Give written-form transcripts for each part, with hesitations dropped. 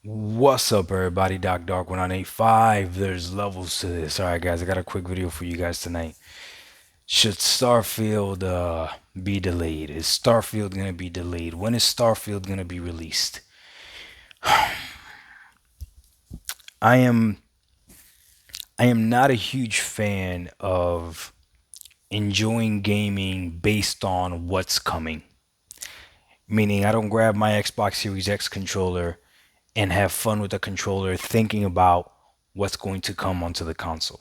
What's up, everybody? Doc Dark 1985. There's levels to this. All right, guys, I got a quick video for you guys tonight. Should Starfield be delayed? Is Starfield gonna be delayed? When is Starfield gonna be released? I am I am not a huge fan of enjoying gaming based on what's coming. Meaning, I don't grab my Xbox Series X controller and have fun with the controller thinking about what's going to come onto the console.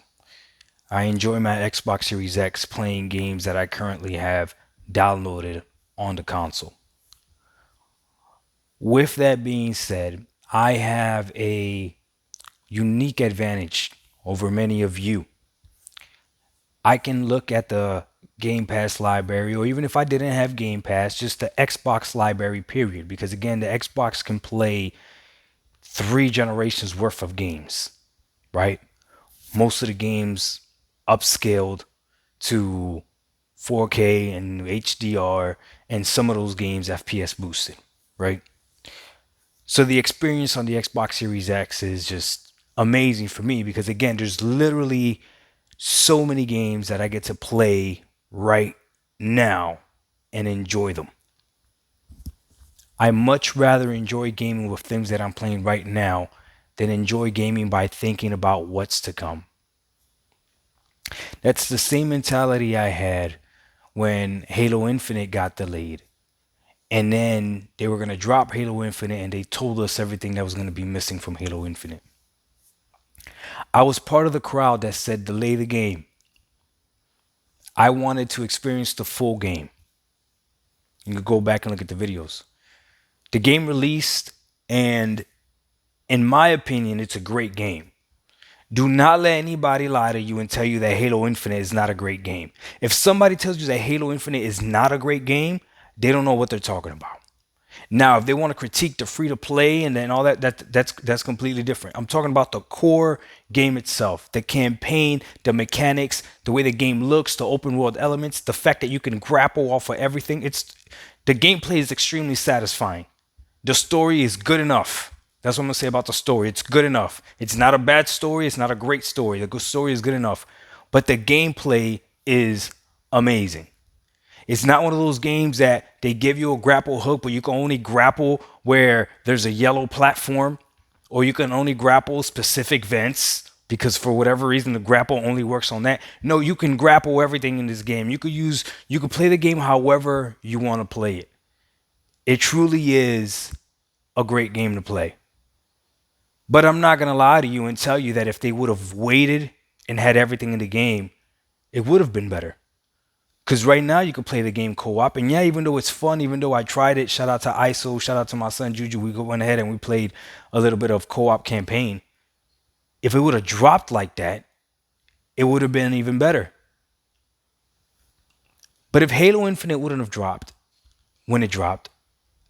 I enjoy my Xbox Series X playing games that I currently have downloaded on the console. With that being said, I have a unique advantage over many of you. I can look at the Game Pass library, or even if I didn't have Game Pass, just the Xbox library, period. Because again, the Xbox can play 3 generations worth of games, right? Most of the games upscaled to 4K and HDR, and some of those games FPS boosted, right? So the experience on the Xbox Series X is just amazing for me because again, there's literally so many games that I get to play right now and enjoy them. I much rather enjoy gaming with things that I'm playing right now than enjoy gaming by thinking about what's to come. That's the same mentality I had when Halo Infinite got delayed. And then they were going to drop Halo Infinite and they told us everything that was going to be missing from Halo Infinite. I was part of the crowd that said delay the game. I wanted to experience the full game. You can go back and look at the videos. The game released, and in my opinion, it's a great game. Do not let anybody lie to you and tell you that Halo Infinite is not a great game. If somebody tells you that Halo Infinite is not a great game, they don't know what they're talking about. Now, if they want to critique the free to play and then all that, that's completely different. I'm talking about the core game itself, the campaign, the mechanics, the way the game looks, the open world elements, the fact that you can grapple off of everything. It's the gameplay is extremely satisfying. The story is good enough. That's what I'm gonna say about the story. It's good enough. It's not a bad story. It's not a great story. The good story is good enough, but the gameplay is amazing. It's not one of those games that they give you a grapple hook, but you can only grapple where there's a yellow platform, or you can only grapple specific vents because for whatever reason the grapple only works on that. No, you can grapple everything in this game. You could play the game however you want to play it. It truly is a great game to play. But I'm not gonna lie to you and tell you that if they would have waited and had everything in the game, it would have been better. Because right now you can play the game co-op, and yeah, even though it's fun, even though I tried it, shout out to ISO, shout out to my son Juju, we went ahead and we played a little bit of co-op campaign. If it would have dropped like that, it would have been even better. But if Halo Infinite wouldn't have dropped when it dropped,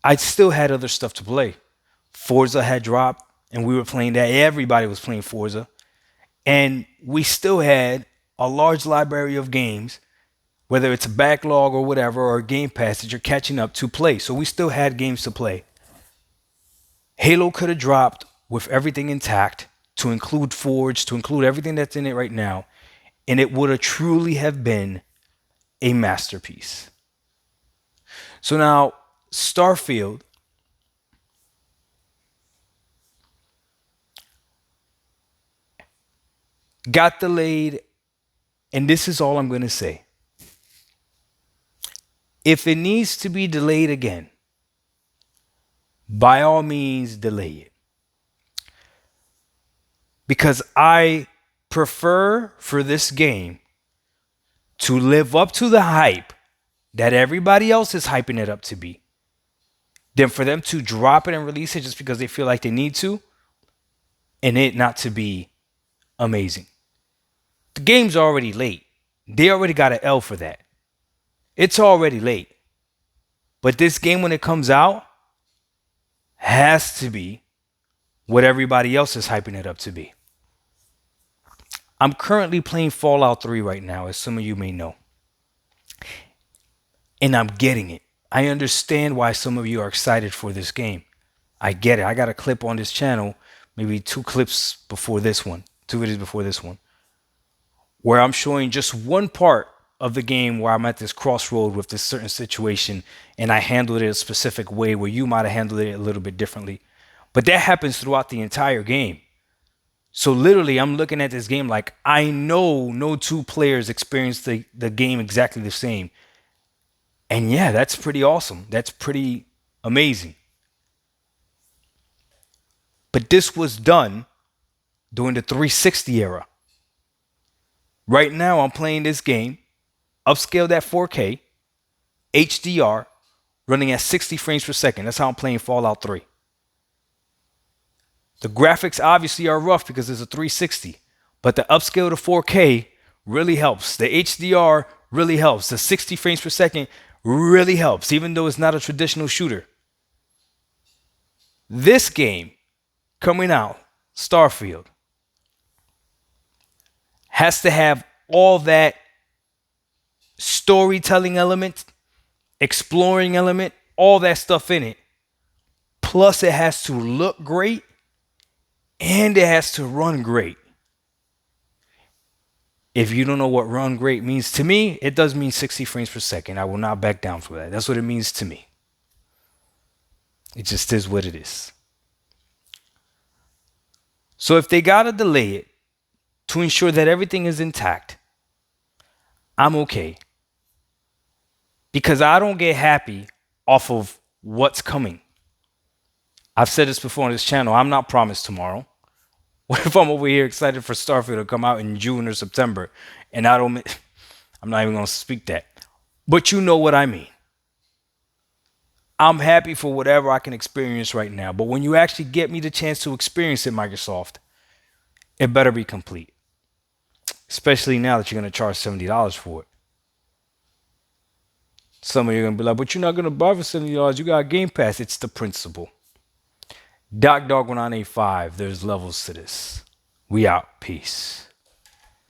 I still had other stuff to play. Forza had dropped, and we were playing that. Everybody was playing Forza, and we still had a large library of games, whether it's a backlog or whatever, or a Game Pass that you're catching up to play. So we still had games to play. Halo could have dropped with everything intact, to include Forge, to include everything that's in it right now, and it would have truly have been a masterpiece. So now, Starfield got delayed, and this is all I'm going to say. If it needs to be delayed again, by all means, delay it. Because I prefer for this game to live up to the hype that everybody else is hyping it up to be than for them to drop it and release it just because they feel like they need to and it not to be amazing. The game's already late. They already got an L for that. It's already late. But this game, when it comes out, has to be what everybody else is hyping it up to be. I'm currently playing Fallout 3 right now, as some of you may know. And I'm getting it. I understand why some of you are excited for this game. I get it. I got a clip on this channel, maybe two clips before this one, two videos before this one, where I'm showing just one part of the game where I'm at this crossroad with this certain situation and I handled it a specific way where you might have handled it a little bit differently. But that happens throughout the entire game. So literally, I'm looking at this game like I know no two players experience the game exactly the same. And yeah, that's pretty awesome. That's pretty amazing. But this was done during the 360 era. Right now, I'm playing this game, upscaled at 4K, HDR, running at 60 frames per second. That's how I'm playing Fallout 3. The graphics obviously are rough because it's a 360, but the upscale to 4K really helps. The HDR really helps. The 60 frames per second really helps, even though it's not a traditional shooter. This game coming out, Starfield, has to have all that storytelling element, exploring element, all that stuff in it. Plus, it has to look great and it has to run great. If you don't know what run great means to me, it does mean 60 frames per second. I will not back down for that. That's what it means to me. It just is what it is. So if they got to delay it to ensure that everything is intact, I'm okay. Because I don't get happy off of what's coming. I've said this before on this channel. I'm not promised tomorrow. What if I'm over here excited for Starfield to come out in June or September and I'm not even going to speak that. But you know what I mean. I'm happy for whatever I can experience right now. But when you actually get me the chance to experience it, Microsoft, it better be complete. Especially now that you're going to charge $70 for it. Some of you are going to be like, but you're not going to buy for $70. You got Game Pass. It's the principle. Doc Dog 1985. There's levels to this. We out. Peace.